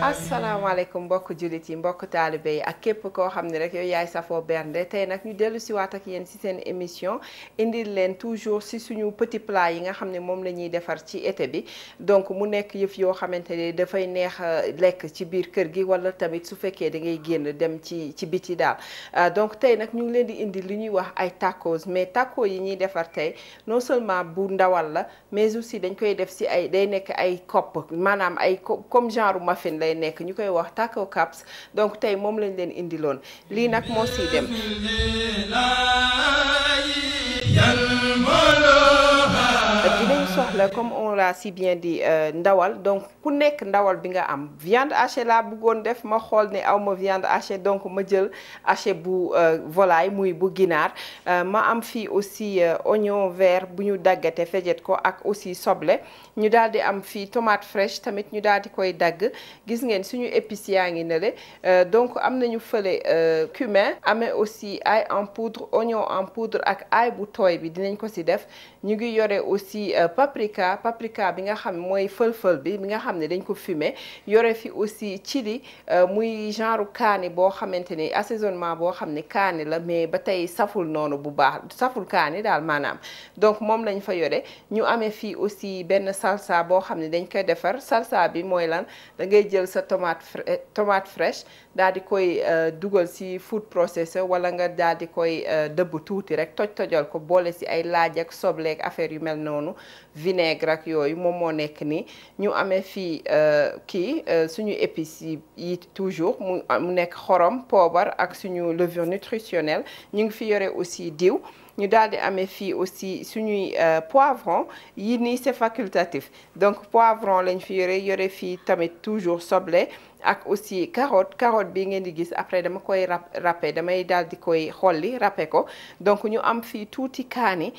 asalaamaaleykum mbokk jullit yi mbokk taalibe yi ak képp koo xam ne rek yow yaay safoo bernde tey nag ñu dellu si waat ak yéen si seen émission indil leen toujours si suñu petit plat yi nga xam ne moom la ñuy defar ci été bi donc mu nekk yëf yoo xamante ne dafay neex lekk ci biir kër gi wala tamit su fekkee da ngay génn dem ci biti daal donc tey nag ñu ngi leen di indil li ñuy wax ay tacos mais tacos yi ñuy defar tey non seulement bu ndawal la mais aussi dañ koy def si ay day nekk ay kopp maanaam ay comme genre muffin lay nekk ñu koy wax taco caps donc tey moom lañ leen indiloon lii nag moo siy dem dinañ soxla comme on l'a si bien dit ndawal donc ku nekk ndawal bi nga am viande hachée laa bëggoon def ma xool ne aw ma viande hachée donc ma jël haché bu volaille muy bu ginaar ma am fii aussi oignon vert bu ñu daggate fejet ko ak aussi soble ñu daal di am fii tomate fraîche tamit ñu daal di koy dagg gis ngeen suñu épices yaa ngi ne le donc am nañu fële cumin amee aussi ail en poudre oignon en poudre ak ail bu tooy bi dinañ ko si def ñu ngi yore aussi paprika bi nga xam mooy fël-fël bi nga xam ne dañ ko fumé yore fi aussi chili muy genre kaani boo xamante ni assaisonnement boo xam ne kaani la mais ba tey saful noonu bu baax saful kaani daal maanaam donc moom lañ fa yore ñu amee fii aussi benn salsa boo xam ne dañ koy defar salsa bi mooy lan da ngay jël sa tomate fraîche daal di koy dugal si food processor wala nga daal di koy dëbb tuuti rek tojal ko boole si ay laaj ak soble ak affaire yu mel noonu vinaigre ak yooyu moom moo nekk nii ñu amee fii suñu épices yi toujours mu nekk xorom poobar ak suñu levure nutritionnelle ñu ngi fi yore aussi diw ñu daal di amee fii aussi suñuy poivron yi nii c'est facultatif donc poivron lañ fi yore fii tamit toujours soble ak aussi carotte bi ngeen di gis après dama koy râper damay daal di koy xolli râper ko donc ñu am fii tuuti kaani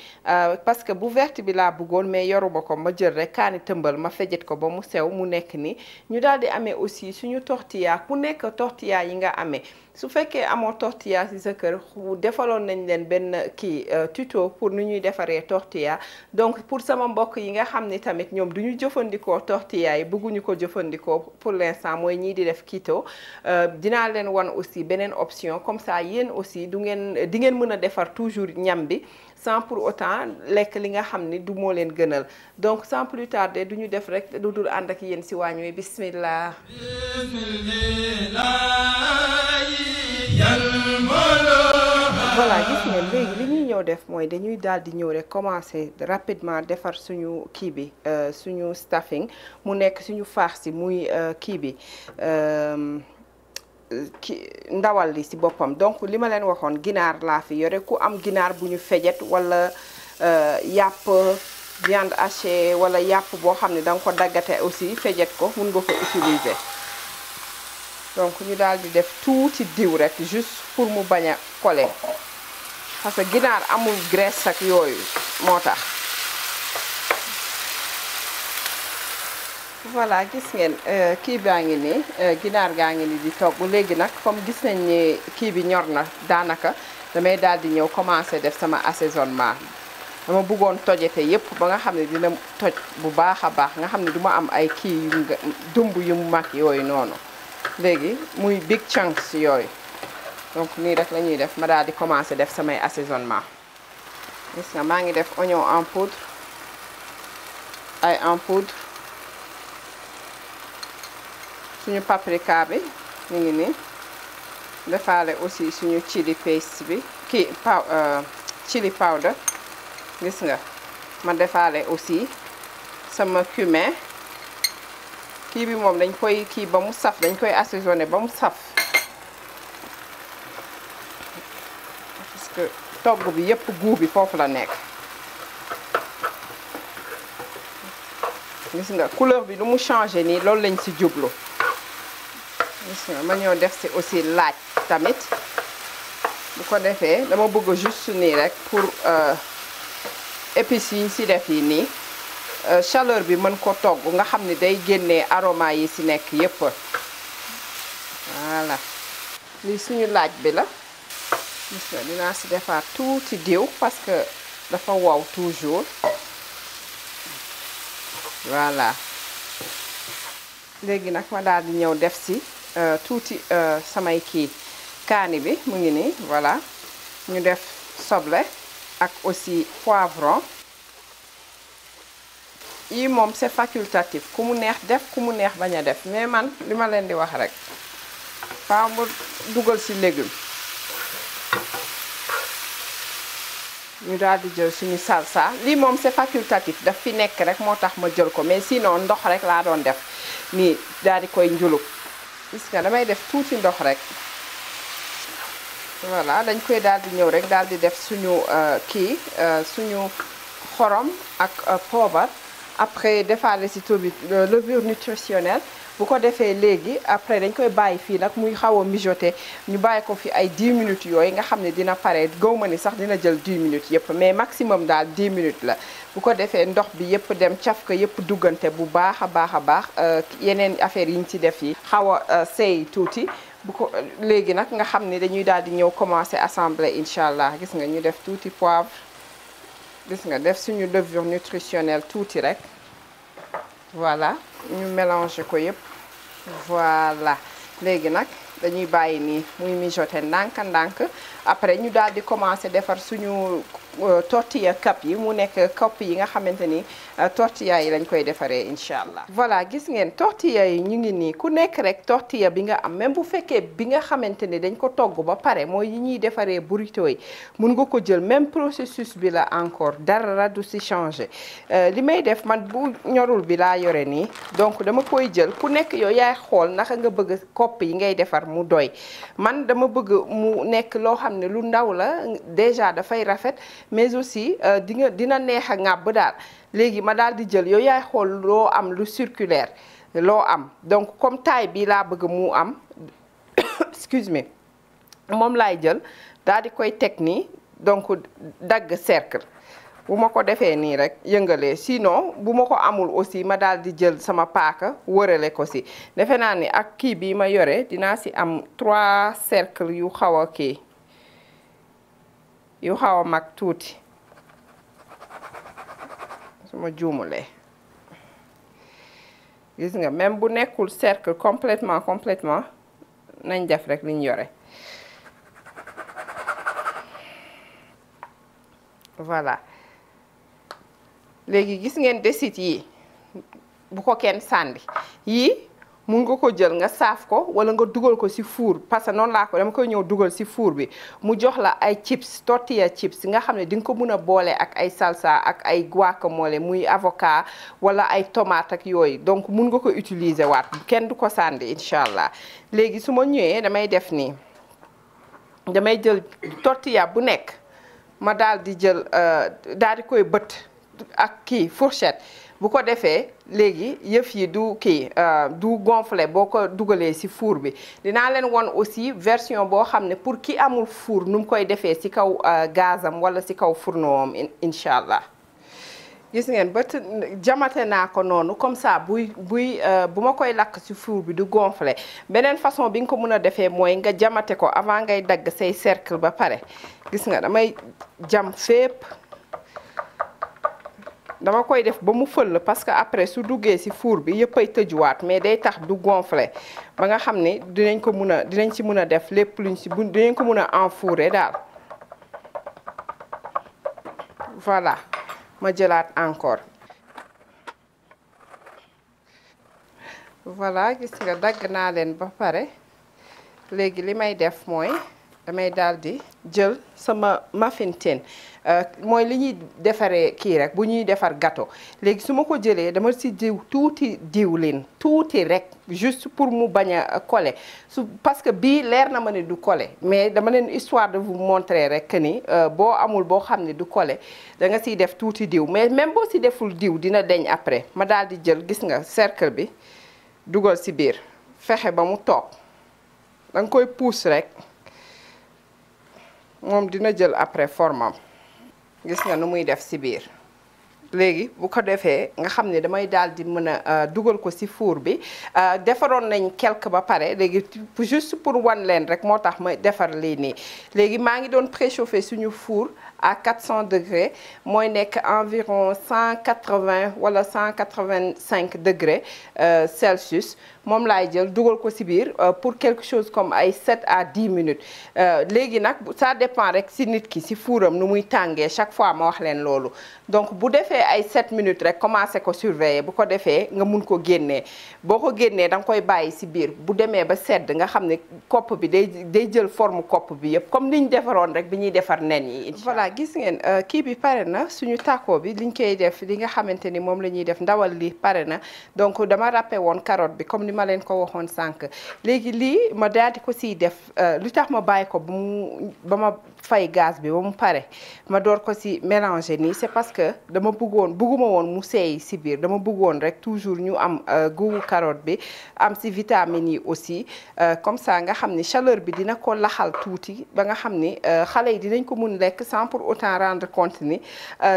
parce que bu verte bi laa bëggoon mais yoruma ko ma jël rek kaani tëmbal ma fejet ko ba mu sew mu nekk nii ñu daal di amee aussi suñu tortilla ku nekk tortilla yi nga amee su fekkee amoo tortilla ci sa kër defaloon nañ leen benn tuto pour nu ñuy defaree tortilla donc pour sama mbokk yi nga xam ne tamit ñoom du ñu jëfandikoo tortilla yi bëgguñu ko jëfandikoo pour l'instant mooy ñii di def keto dinaa leen wan aussi beneen option comme ça yéen aussi di ngeen mën a defar toujours ñam bi sans pour autant lekk li nga xam ni du moo leen gënal donc sans plus tarder du ñu def rek lu dul ànd ak yéen ci waañ wi bismillah voilà gis ngeen léegi li ñuy ñëw def mooy dañuy daal di ñëw rek commencer rapidement defar suñu kii bi suñu stuffing mu nekk suñu farce muy kii bi ndawal li ci boppam donc li ma leen waxoon ginaar laa fi yore ku am ginaar bu ñu fejet wala yàpp viande hachée wala yàpp boo xam ne da nga ko daggate aussi fejet ko mun nga ko utiliser donc ñu daal di def tuuti diw rek juste pour mu bañ a coller parce que ginaar amul graisse ak yooyu moo tax voilà gis ngeen kii baa ngi nii ginaar gaa ngi ni di togg léegi nag comme gis nañ ni kii bi ñor na daanaka damay daal di ñëw commencer def sama assaisonnement dama bëggoon tojete yépp ba nga xam ne dina toj bu baax a baax nga xam ne du ma am ay kii yu dumb yu mag yooyu noonu léegi muy big chunks yooyu donc nii rek la ñuy def ma daal di commencer def samay assaisonnement gis nga maa ngi def oignon en poudre ail en poudre suñu paprika bi ñu ngi nii defaale aussi suñu chili paste bi chili powder gis nga ma defaale aussi sama cumin kii bi moom dañ koy kii ba mu saf dañ koy assaisonné ba mu saf parce que togg bi yépp goût bi foofu la nekk gis nga couleur bi lu mu changé nii loolu lañ ci jublu gis nga ma ñëw def ci aussi laaj tamit bu ko defee dama bëgg juste nii rek pour épices yi ñu ci def yi nii chaleur bi mën ko togg nga xam ne day génnee aroma yi ci nekk yépp voilà lii suñu laaj bi la gis nga dinaa si defaat tuuti diw parce que dafa wow toujours voilà léegi nag ma daal di ñëw def si tuuti samay kii kaani bi mu ngi nii voilà ñu def soble ak aussi poivron yi moom c'est facultatif ku mu neex def ku mu neex bañ a def mais man li ma leen di wax rek faaw mu dugal ci légume ñu daal di jël suñu salsa lii moom c'est facultatif daf fi nekk rek moo tax ma jël ko mais sinon ndox rek laa doon def nii daal di koy njulug gis nga damay def tuuti ndox rek voilà dañ koy daal di ñëw rek daal di def suñu suñu xorom ak poobar après defaale ci tobi levure nutritionnelle bu ko defee léegi après dañ koy bàyyi fii nag muy xaw a mijoter ñu bàyyi ko fi ay 10 minutes yooyu nga xam ne dina pare gaw ma ni sax dina jël 10 minutes yëpp mais maximum daal 10 minutes la bu ko defee ndox bi yëpp dem caf ko yëpp duggante bu baax a baax yeneen affaire yi ñu ci def yi xaw a seey tuuti bu ko léegi nag nga xam ne dañuy daal di ñëw commencer assembler incha allah gis nga ñu def tuuti poivre gis nga def suñu levure nutritionnelle tuuti rek voilà ñu mélanger ko yëpp voilà léegi nag dañuy bàyyi nii muy mijoter ndànk après ñu daal di commencer defar suñu tortilla cup yi mu nekk cup yi nga xamante ni tortilla yi lañ koy defaree incha allah. voilà gis ngeen tortilla yi ñu ngi nii ku nekk rek tortilla bi nga am même bu fekkee bi nga xamante ni dañ ko togg ba pare mooy yi ñuy defaree burrito yi mun nga ko jël même processus bi la encore dara du si changer li may def man bu ñorul bi laa yore nii donc dama koy jël ku nekk yow yaay xool naka nga bëgg kopp yi ngay defar mu doy man dama bëgg mu nekk loo xam ne lu ndaw la déjà dafay rafet mais aussi dina neex a ŋàbb daal léegi ma daal di jël yow yaay xool loo am lu circulaire loo am donc comme taille bi laa bëgg mu am excuse me moom laay jël daal di koy teg nii donc dagg cercle bu ma ko defee nii rek yëngalee sinon bu ma ko amul aussi ma daal di jël sama paaka wërale ko si defe naa ni ak kii bi ma yore dinaa si am 3 cercle yu xaw a kii yu xaw a mag tuuti su ma juumulee gis nga même bu nekkul cercle complètement nañ def rek liñ yore voilà léegi gis ngeen desit yi bu ko kenn sànni yii mun nga ko jël nga saaf ko wala nga dugal ko ci four parce que noonu laa ko dama koy ñëw dugal ci four bi mu jox la ay chips tortilla chips nga xam ne di nga ko mën a boole ak ay salsa ak ay guacamole muy avocat wala ay tomate ak yooyu donc mun nga ko utiliser waat kenn du ko sànni incha allah léegi su ma ñëwee damay def nii damay jël tortilla bu nekk ma daal di jël daal di koy bët ak kii fourchette bu ko defee léegi yëf yi du kii du gonflé boo ko dugalee ci four bi dinaa leen won aussi version boo xam ne pour ki amul four nu mu koy defee ci kaw gazam wala ci kaw fourneau incha allah gis ngeen ba jamate naa ko noonu comme ça bu ma koy lakk ci four bi du gonflé beneen façon bi nga ko mën a defee mooy nga jamate ko avant ngay dagg say cercle ba pare gis nga damay jam fépp dama koy def ba mu fël parce que après su duggee ci four bi yëpp ay tëjuwaat mais day tax du gonflé ba nga xam ne dinañ ci mën a def lépp luñ ci dinañ ko mën a enfourrer daal voilà ma jëlaat encore voilà gis nga dagg naa leen ba pare léegi li may def mooy damay daal di jël sama muffin tin mooy li ñuy defaree kii rek bu ñuy defar gâteau léegi su ma ko jëlee dama ci diw tuuti diwlin tuuti rek juste pour mu bañ a coller parce que bii leer na ma ne du coller mais dama leen histoire de vous montrer rek que ni boo amul boo xam ne du coller da nga ciy def tuuti diw mais même boo ci deful diw dina deñ après ma daal di jël gis nga cercle bi dugal ci biir fexe ba mu toog da nga koy pousse rek moom dina jël après formam gis nga nu muy def ci biir léegi bu ko defee nga xam ne damay daal di mën a dugal ko ci four bi defaroon nañ quelque ba pare léegi juste pour wan leen rek moo tax ma defar lii nii léegi maa ngi doon préchauffer suñu four à 400 degrés mooy nekk environ 180 wala 185 degrés Celsius moom laay jël dugal ko ci biir pour quelque chose comme ay 7 à 10 minutes léegi nag ça dépend rek ci nit ki ci fuuram nu muy tàngee chaque fois ma wax leen loolu donc bu defee ay 7 minutes rek commencé ko surveiller bu ko defee nga mun ko génnee boo ko génnee da nga koy bàyyi ci biir bu demee ba sedd nga xam ne kopp bi day jël forme kopp bi yëpp comme ni ñu defaroon rek bi ñuy defar nen yi. voilà gis ngeen kii bi pare na suñu taco bi liñ koy def li nga xamante ni moom la ñuy def ndawal li pare na donc dama râpé woon carotte bi comme ni ma leen ko waxoon sànq léegi lii ma daal di ko siy def lu tax ma bàyyi ko ba ma fay gaz bi ba mu pare ma door ko si mélanger nii c'est parce que bëgguma woon mu seey si biir dama bëggoon rek toujours ñu am goût carotte bi am si vitamines yi aussi comme ça nga xam ni chaleur bi dina ko laxal tuuti ba nga xam ni xale yi dinañ ko mun lekk sans pour autant rendre compte ni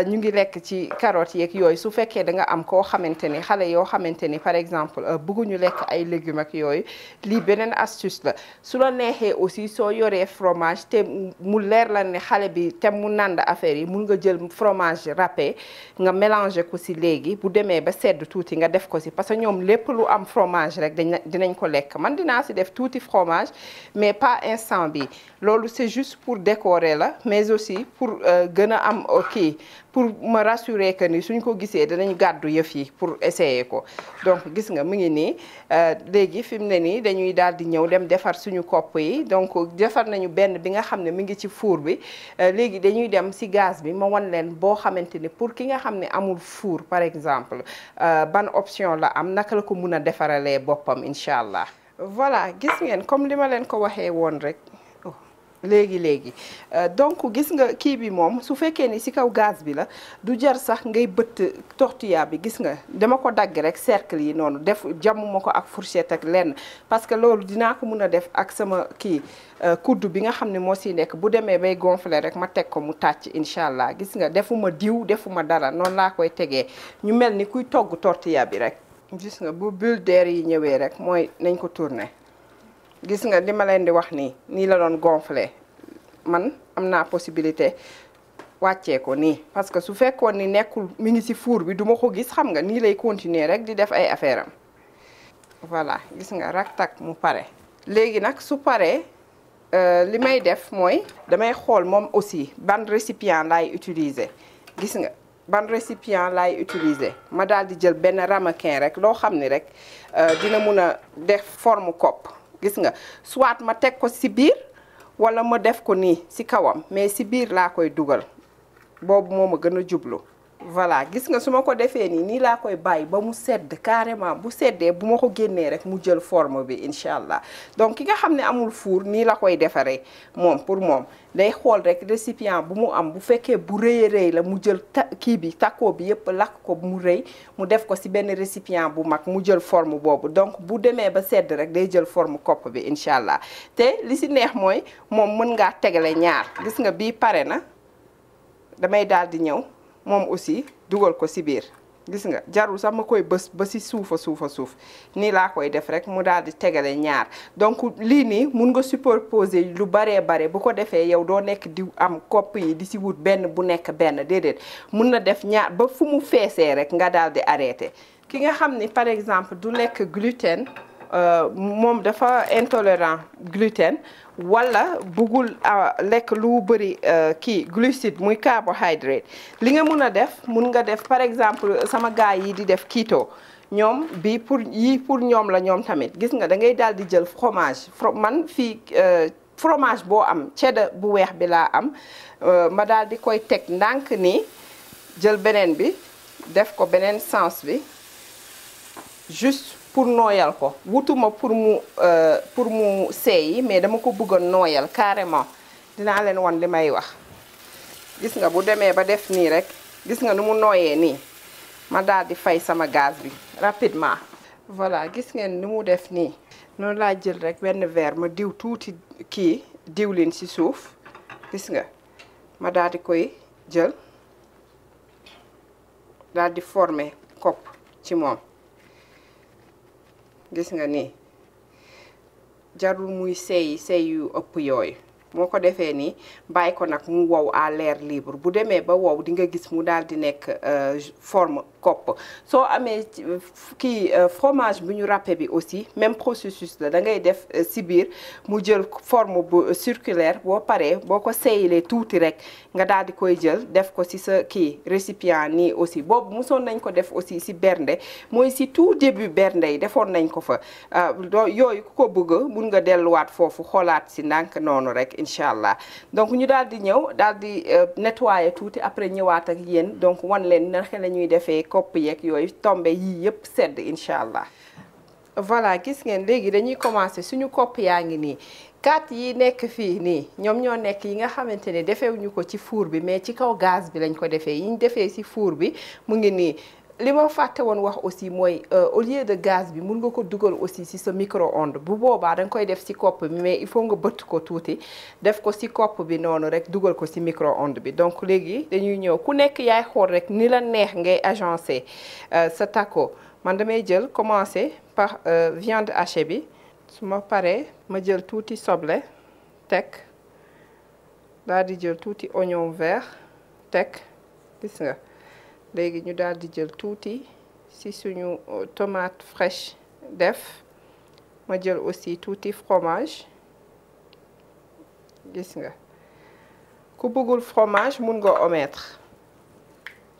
ñu ngi lekk ci carotte yeeg yooyu su fekkee da nga am koo xamante ni xale yoo xamante ni par exemple bëgguñu lekk ay légumes ak yooyu lii beneen astuce la su la neexee aussi soo yoree fromage te mu leer la ne xale bi te mu nand affaire yi mun nga jël fromage râpé nga mélanger ko ci léegi bu demee ba sedd tuuti nga def ko ci parce que ñoom lépp lu am fromage rek dinañ ko lekk man dinaa ci def tuuti fromage mais pas instant bi loolu c'est juste pour décorer la mais aussi pour gën a am kii pour me rassurer que ni suñ ko gisee danañ gàddu yëf yi pour essayer ko donc gis nga mu ngi nii léegi fi mu ne nii dañuy daal di ñëw dem defar suñu kopp yi donc defar nañu benn bi nga xam ne mi ngi ci four bi léegi dañuy dem ci gaz bi ma wan leen boo xamante ni pour ki nga xam ne amul four par exemple ban option la am naka la ko mun a defaralee boppam incha allah. voilà gis ngeen comme li ma leen ko waxee woon rek. léegi donc gis nga kii bi moom su fekkee ni ci kaw gaz bi la du jar sax ngay bëtt tortilla bi gis nga dama ko dagg rek cercle yi noonu def jàmmuma ko ak fourchette ak lenn parce que loolu dinaa ko mun a def ak sama kii kuddu bi nga xam ne moo ciy nekk bu demee bay gonfler rek ma teg ko mu tàcc incha allah gis nga defuma diw defuma dara noonu laa koy tegee ñu mel ni kuy togg tortilla bi rek gis nga bu bulle d'air yi ñëwee rek mooy nañ ko tourner gis nga li ma leen di wax nii la doon gonfler man am naa possibilité wàccee ko nii parce que su fekkoon ni nekkul mi ngi ci four bi duma ko gis xam nga nii lay continuer rek di def ay affaire am voilà gis nga rak tak mu pare léegi nag su paree li may def mooy damay xool moom aussi ban récipient laay utiliser gis nga ban récipient laay utiliser ma daal di jël benn ramequin rek loo xam ni rek dina mun a def forme kopp gis nga soit ma teg ko ci biir wala ma def ko nii ci kawam mais ci biir laa koy dugal boobu moo ma gën a jublu voilà gis nga su ma ko defee nii laa koy bàyyi ba mu sedd carrément bu seddee bu ma ko génnee rek mu jël forme bi incha allah donc ki nga xam ne amul four nii la koy defaree moom pour moom day xool rek récipient bu mu am bu fekkee bu rëy la mu jël kii bi taco bi yëpp lakk ko mu rëy mu def ko ci benn récipient bu mag mu jël forme boobu donc bu demee ba sedd rek day jël forme kopp bi incha allah te li ci neex mooy moom mën ngaa tegale ñaar gis nga bii pare na damay daal di ñëw moom aussi dugal ko ci biir gis nga jarul sax ma koy bës ba ci suufa suuf nii laa koy def rek mu daal di tegale ñaar donc lii nii mun nga superposer lu bare bu ko defee yow doo nekk di am kopp yi di ci wut benn bu nekk benn déedéet mun na def ñaar ba fu mu feesee rek nga daal di arrêter ki nga xam ni par exemple du lekk gluten moom dafa intolérant gluten wala bëggul lekk lu bëri kii glucide muy carbohydrate li nga mun a def mun nga def par exemple sama gars yi di def keto ñoom bi pour ñoom la ñoom tamit gis nga da ngay daal di jël fromage man fii fromage boo am cheddar bu weex bi laa am ma daal di koy teg ndànk nii jël beneen bi def ko beneen sens bi juste pour nooyal ko wutuma pour mu seey mais dama ko bëgg a nooyal carrément dinaa leen wan li may wax gis nga bu demee ba def nii rek gis nga nu mu nooyee nii ma daal di fay sama gaz bi rapidement voilà gis ngeen ni mu def nii noonu laa jël rek benn verre ma diw tuuti kii diwlin ci suuf gis nga ma daal di koy jël daal di former kopp ci moom gis nga nii jarul muy seey yu ëpp yooyu moo ko defee nii bàyyi ko nag mu wow à l'air libre bu demee ba wow di nga gis mu daal di nekk forme kopp soo amee kii fromage bu ñu râpé bi aussi même processus la da ngay def si biir mu jël forme bu circulaire boo paree boo ko seeyilee tuuti rek nga daal di koy jël def ko si sa kii récipient nii aussi boobu mosoon nañ ko def aussi si bernde mooy si tout début bernde yi defoon nañ ko fa yooyu ku ko bëgg mun nga delluwaat foofu xoolaat si ndànk noonu rek incha allah donc ñu daal di ñëw daal di nettoyer tuuti après ñëwaat ak yéen donc wan leen naka la ñuy defee kopp yeeg yooyu tombe yii yëpp sedd incha allah. voilà gis ngeen léegi dañuy commencer suñu kopp yaa ngi nii 4 yi nekk fii nii ñoom ñoo nekk yi nga xamante ne defewuñu ko ci four bi mais ci kaw gaz bi lañ ko defee yi ñu defee ci four bi mu ngi nii. li ma fàtte woon wax aussi mooy au lieu de gaz bi mun nga ko dugal aussi ci sa micro-ondes bu boobaa da nga koy def ci kopp bi mais il faut nga bëtt ko tuuti def ko ci kopp bi noonu rek dugal ko ci micro-ondes bi donc léegi dañuy ñëw ku nekk yaay xool rek ni la neex ngay agencé sa taco man damay jël commencer par viande hachée bi su ma paree ma jël tuuti soble teg daal di jël tuuti oignon vert teg gis nga léegi ñu daal di jël tuuti ci suñu tomate fraîche def ma jël aussi tuuti fromage gis nga ku bëggul fromage mun nga omettre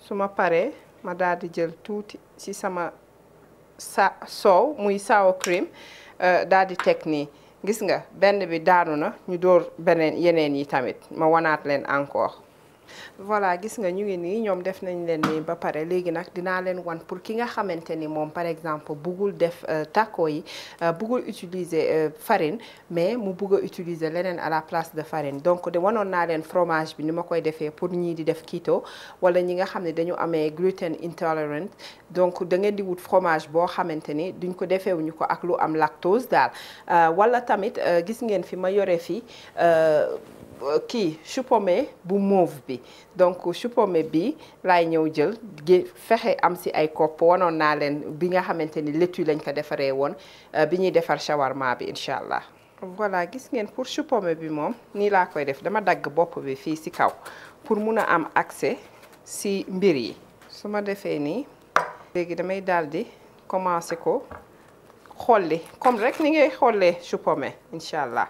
su ma paree ma daal di jël tuuti ci sama soow muy sour cream daal di teg nii gis nga benn bi daanu na ñu door yeneen yi tamit ma wanaat leen encore. voilà gis nga ñu ngi nii ñoom def nañ leen nii ba pare léegi nag dinaa leen wan pour ki nga xamante ni moom par exemple buggul def taco yi buggul utiliser farine mais mu bugg a utiliser leneen à la place de farine donc de wanoon naa leen fromage bi ni ma koy defee pour ñii di def keto wala ñi nga xam ne dañu amee gluten intolerant donc da ngeen di wut fromage boo xamante ni duñ ko defeewuñu ko ak lu am lactose daal wala tamit gis ngeen fi ma yore fi kii chou-pommé bu mauve bi donc chou-pommé bi laay ñëw jël fexe am ci ay kopp wanoon naa leen bi nga xamante ni laitue lañ ko defaree woon bi ñuy defar shawarma bi incha allah. voilà gis ngeen pour chou-pommé bi moom nii laa koy def dama dagg bopp bi fii ci kaw pour mun a am accès ci mbir yi su ma defee nii léegi damay daldi commencer ko xolli comme rek ni ngay xollee chou-pommé incha allah.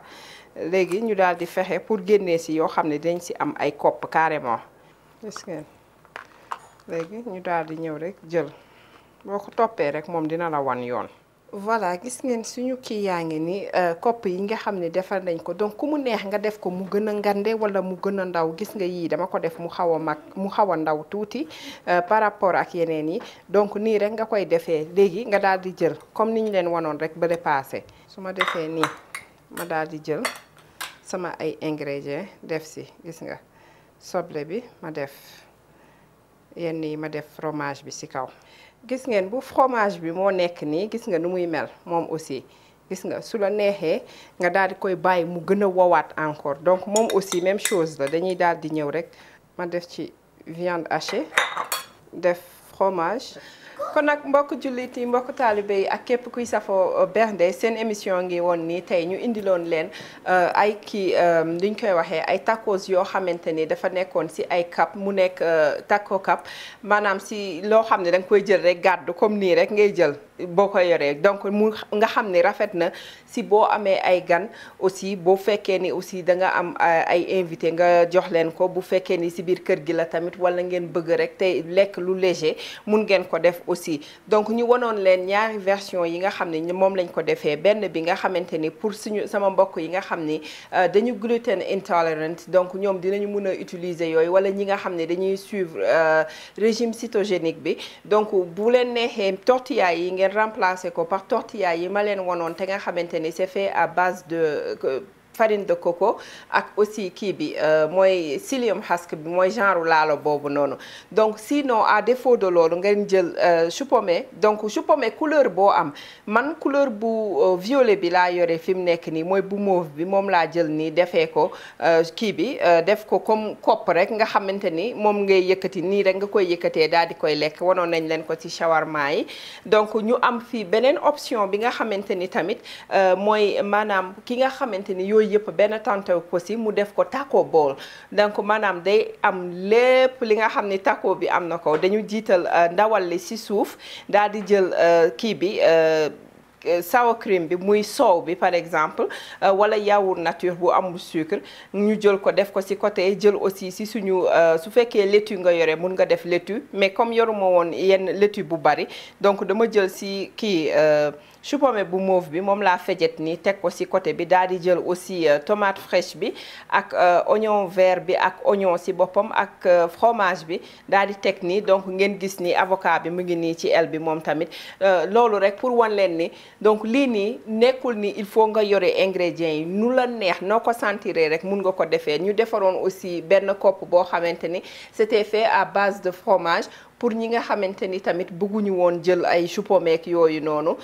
léegi ñu daal di fexe pour génnee ci yoo xam ne dañ ci am ay kopp carrément gis ngeen léegi ñu daal di ñëw rek jël boo ko toppee rek moom dina la wan yoon. voilà gis ngeen suñu kii yaa ngi ni kopp yi nga xam ne defar nañ ko donc ku mu neex nga def ko mu gën a ngande wala mu gën a ndaw gis nga yii dama ko def mu xaw a mag mu xaw a ndaw tuuti par rapport ak yeneen yi donc nii rek nga koy defee léegi nga daal di jël comme ni ñu leen wanoon rek ba dépassé su ma defee nii. ma daal di jël sama ay ingrédients def ci gis nga soble bi ma def yenn yi ma def fromage bi ci kaw gis ngeen bu fromage bi moo nekk nii gis nga nu muy mel moom aussi gis nga su la neexee nga daal di koy bàyyi mu gën a wowaat encore donc moom aussi même chose la dañuy daal di ñëw rek ma def ci viande hachée def fromage. kon nag mbokk jullit yi mbokk taalibe yi ak képp kuy safoo bernde seen émission ngi woon nii tey ñu indiloon leen ay kii liñ koy waxee ay tacos yoo xamante ni dafa nekkoon ci ay cup mu nekk taco cup maanaam ci loo xam ne da nga koy jël rek gàddu comme nii rek ngay jël boo ko yoree donc mu nga xam ne rafet na ci boo amee ay gan aussi boo fekkee ni aussi da nga am ay invité nga jox leen ko bu fekkee ni ci biir kër gi la tamit wala ngeen bëgg rek te lekk lu léger mun ngeen ko def aussi donc ñu wanoon leen ñaari version yi nga xam ne moom lañ ko defee benn bi nga xamante ni pour sama mbokk yi nga xam ni dañu gluten intolerant donc ñoom dinañu mun a utiliser yooyu wala ñi nga xam ne dañuy suivre régime cytogénique bi donc bu leen neexee tortilla yi ngeen remplacer ko par tortilla yi ma leen wanoon te nga xamante ni c'est fait à base de farine de coco ak aussi kii bi mooy psyllium husk bi mooy genre laalo boobu noonu donc sinon à défaut de loolu ngeen jël chou pommé donc chou pommé couleur boo am man couleur bu violet bi laa yore fi mu nekk nii mooy bu mauve bi moom laa jël nii defee ko kii bi def ko comme kopp rek nga xamante ni moom ngay yëkkati nii rek nga koy yëkkatee daal di koy lekk wanoon nañ leen ko ci shawarma yi donc ñu am fii beneen option bi nga xamante ni tamit mooy maanaam ki nga xamante ni yooyu yëpp benn tante ko si mu def ko taco bowl donc maanaam day am lépp li nga xam ni taco bi am na ko dañu jiital ndawal li ci suuf daal di jël kii bi sour cream bi muy soow bi par exemple wala yaourt nature bu amul sucre ñu jël ko def ko ci côté jël aussi ci suñu su fekkee laitue nga yore mun nga def laitue mais comme yoruma woon yenn laitue bu bari donc dama jël ci kii chou pommé bu mauve bi moom laa fejet nii teg ko ci côté bi daal di jël aussi tomate fraîche bi ak oignon vert bi ak oignon ci boppam ak fromage bi daal di teg nii donc ngeen gis ni avocat bi mu ngi nii ci el bi moom tamit loolu rek pour wan leen ni donc lii nii nekkul ni il faut nga yore ingrédients yi nu la neex noo ko sentiree rek mun nga ko defee ñu defaroon aussi benn kopp boo xamante ni c'était fait à base de fromage pour ñi nga xamante ni tamit bëgguñu woon jël ay chou pommé ak yooyu noonu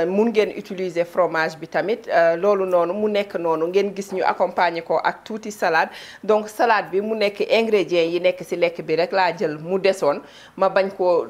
mun ngeen utiliser fromage bi tamit loolu noonu mu nekk noonu ngeen gis ñu accompagner ko ak tuuti salade donc salade bi mu nekk ingrédients yi nekk ci lekk bi rek laa jël mu desoon ma bañ ko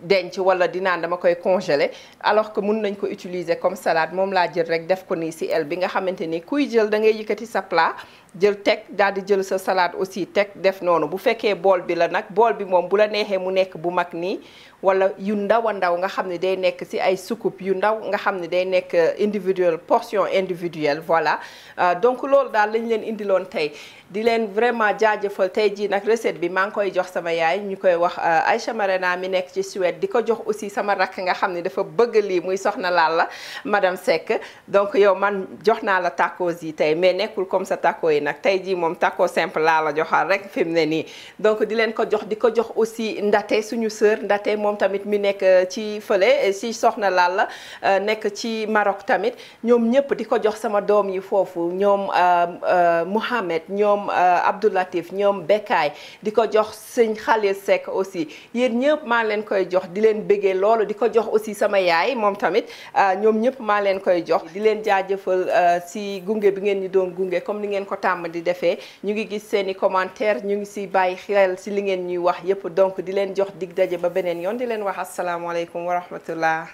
denc wala dinaan dama koy congeler alors que mun nañ ko utiliser comme salade moom laa jël rek def ko nii ci el bi nga xamante ni kuy jël da ngay yëkkati sa plat jël teg daal di jël sa salade aussi teg def noonu bu fekkee bool bi la nag bool bi moom bu la neexee mu nekk bu mag nii wala yu ndaw a ndaw nga xam ne day nekk ci ay soucoupe yu ndaw nga xam ne day nekk individuel portion individuelle voilà donc loolu daal lañ leen indiloon tey di leen vraiment jaajëfal tey jii nag recette bi maa ngi koy jox sama yaay ñu koy wax Aïcha Marena mi nekk ci Suède di ko jox aussi sama rakk nga xam ne dafa bëgg lii muy soxna Lalla madame Seck donc yow man jox naa la tacos yi tey mais nekkul comme sa taco yi nag tey jii moom taco simple laa la joxal rek fi mu ne nii donc di leen ko jox di ko jox aussi Ndate suñu sœur Ndate moom tamit mi nekk ci fële ci soxna Lalla nekk ci Maroc tamit ñoom ñëpp di ko jox sama doom yi foofu ñoom Mohamed ñoom Abdoulatif ñoom Bekkaay di ko jox sëñ Khalil Seck aussi yéen ñëpp maa leen koy jox di leen bëggee loolu di ko jox aussi sama yaay moom tamit ñoom ñëpp maa leen koy jox di leen jaajëfal si gunge bi ngeen ñu doon gunge comme ni ngeen ko tàmm di defee ñu ngi gis seeni commentaire ñu ngi si bàyyi xel si li ngeen ñuy wax yëpp donc di leen jox dig daje ba beneen yoon di leen wax asalaamaaleykum wa rahmatullah